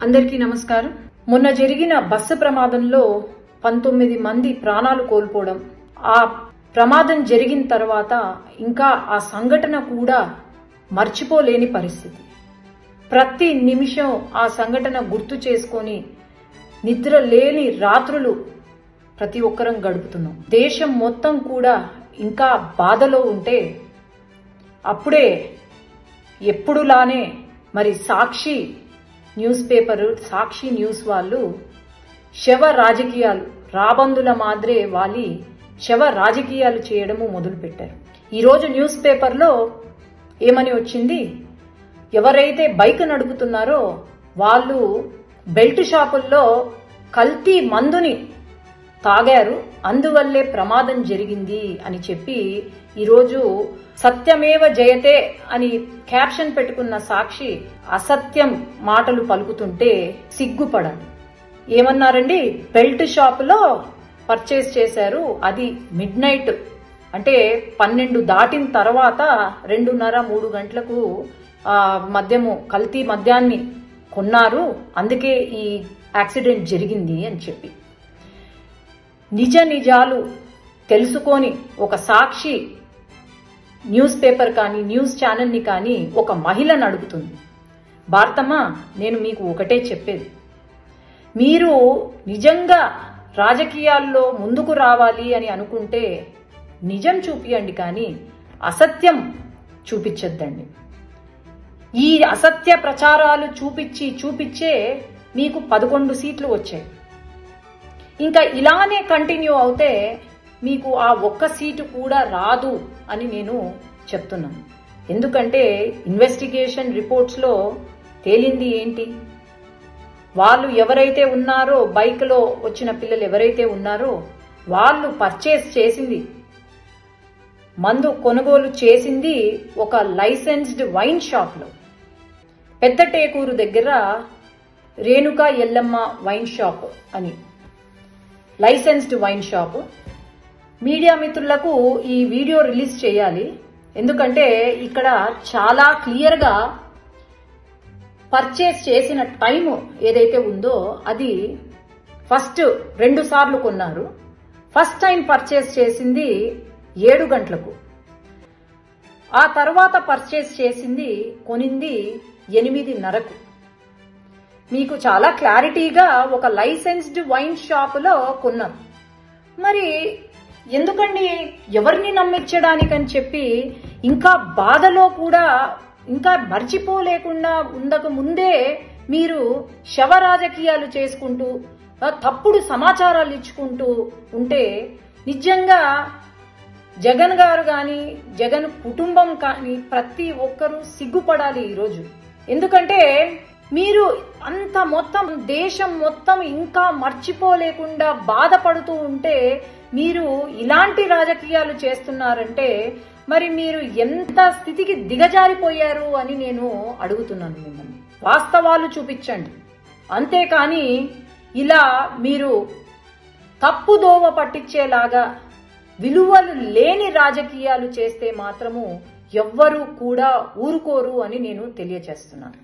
అందరికీ నమస్కారం. మొన్న జరిగిన బస్సు ప్రమాదంలో 19 మంది ప్రాణాలు కోల్పోవడం, ఆ ప్రమాదం జరిగిన తర్వాత ఇంకా ఆ సంఘటన కూడా మర్చిపోలేని పరిస్థితి. ప్రతి నిమిషం ఆ సంఘటన గుర్తు చేసుకొని నిద్ర లేని రాత్రులు ప్రతి ఒక్కరం గడుపుతున్నాం. దేశం మొత్తం కూడా ఇంకా బాధలో ఉంటే అప్పుడే ఎప్పుడులానే మరి సాక్షి న్యూస్ పేపర్, సాక్షి న్యూస్ వాళ్ళు శవ రాజకీయాలు రాబందుల మాదిరే వాలి శవ రాజకీయాలు చేయడము మొదలుపెట్టారు. ఈరోజు న్యూస్ పేపర్లో ఏమని వచ్చింది, ఎవరైతే బైక్ నడుపుతున్నారో వాళ్ళు బెల్ట్ షాపుల్లో కల్తీ మందుని తాగారు, అందువల్లే ప్రమాదం జరిగింది అని చెప్పి ఈరోజు సత్యమేవ జయతే అని క్యాప్షన్ పెట్టుకున్న సాక్షి అసత్యం మాటలు పలుకుతుంటే సిగ్గుపడాలి. ఏమన్నారండి, బెల్ట్ షాపులో పర్చేస్ చేశారు, అది మిడ్ నైట్ అంటే 12 దాటిన తర్వాత 2:30-3 గంటలకు మద్యము కల్తీ మద్యాన్ని కొన్నారు, అందుకే ఈ యాక్సిడెంట్ జరిగింది అని చెప్పి నిజాలు తెలుసుకొని ఒక సాక్షి న్యూస్ పేపర్ కానీ న్యూస్ ఛానల్ని కానీ ఒక మహిళను అడుగుతుంది, భారతమ్మా నేను మీకు ఒకటే చెప్పేది, మీరు నిజంగా రాజకీయాల్లో ముందుకు రావాలి అని అనుకుంటే నిజం చూపియండి, కానీ అసత్యం చూపించద్దండి. ఈ అసత్య ప్రచారాలు చూపించే మీకు 11 సీట్లు వచ్చాయి. ఇంకా ఇలానే కంటిన్యూ అవుతే మీకు ఆ ఒక్క సీటు కూడా రాదు అని నేను చెప్తున్నాను. ఎందుకంటే ఇన్వెస్టిగేషన్ రిపోర్ట్స్లో తేలింది ఏంటి, వాళ్ళు ఎవరైతే ఉన్నారో బైక్లో వచ్చిన పిల్లలు ఎవరైతే ఉన్నారో వాళ్ళు పర్చేస్ చేసింది, మందు కొనుగోలు చేసింది ఒక లైసెన్స్డ్ వైన్ షాప్లో, పెద్ద టేకూరు దగ్గర రేణుకా ఎల్లమ్మ వైన్ షాప్ అని లైసెన్స్డ్ వైన్ షాప్. మీడియా మిత్రులకు ఈ వీడియో రిలీజ్ చేయాలి, ఎందుకంటే ఇక్కడ చాలా క్లియర్గా పర్చేస్ చేసిన టైం ఏదైతే ఉందో అది ఫస్ట్ 2 సార్లు కొన్నారు. ఫస్ట్ టైం పర్చేస్ చేసింది 7 గంటలకు, ఆ తర్వాత పర్చేస్ చేసింది కొనింది 8:30కు. మీకు చాలా క్లారిటీగా ఒక లైసెన్స్డ్ వైన్ షాపులో కొన్నారు. మరి ఎందుకండి ఎవరిని నమ్మించడానికని చెప్పి ఇంకా బాధలో కూడా ఇంకా మర్చిపోలేకుండా ఉండక ముందే మీరు శవ రాజకీయాలు చేసుకుంటూ తప్పుడు సమాచారాలు ఇచ్చుకుంటూ ఉంటే నిజంగా జగన్ గారు కానీ జగన్ కుటుంబం కానీ ప్రతి ఒక్కరూ సిగ్గుపడాలి ఈరోజు. ఎందుకంటే మీరు అంత మొత్తం దేశం మొత్తం ఇంకా మర్చిపోలేకుండా బాధపడుతూ ఉంటే మీరు ఇలాంటి రాజకీయాలు చేస్తున్నారంటే మరి మీరు ఎంత స్థితికి దిగజారిపోయారు అని నేను అడుగుతున్నాను మిమ్మల్ని. వాస్తవాలు చూపించండి, అంతేకాని ఇలా మీరు తప్పుదోవ పట్టించేలాగా విలువలు లేని రాజకీయాలు చేస్తే మాత్రము ఎవ్వరూ కూడా ఊరుకోరు అని నేను తెలియజేస్తున్నాను.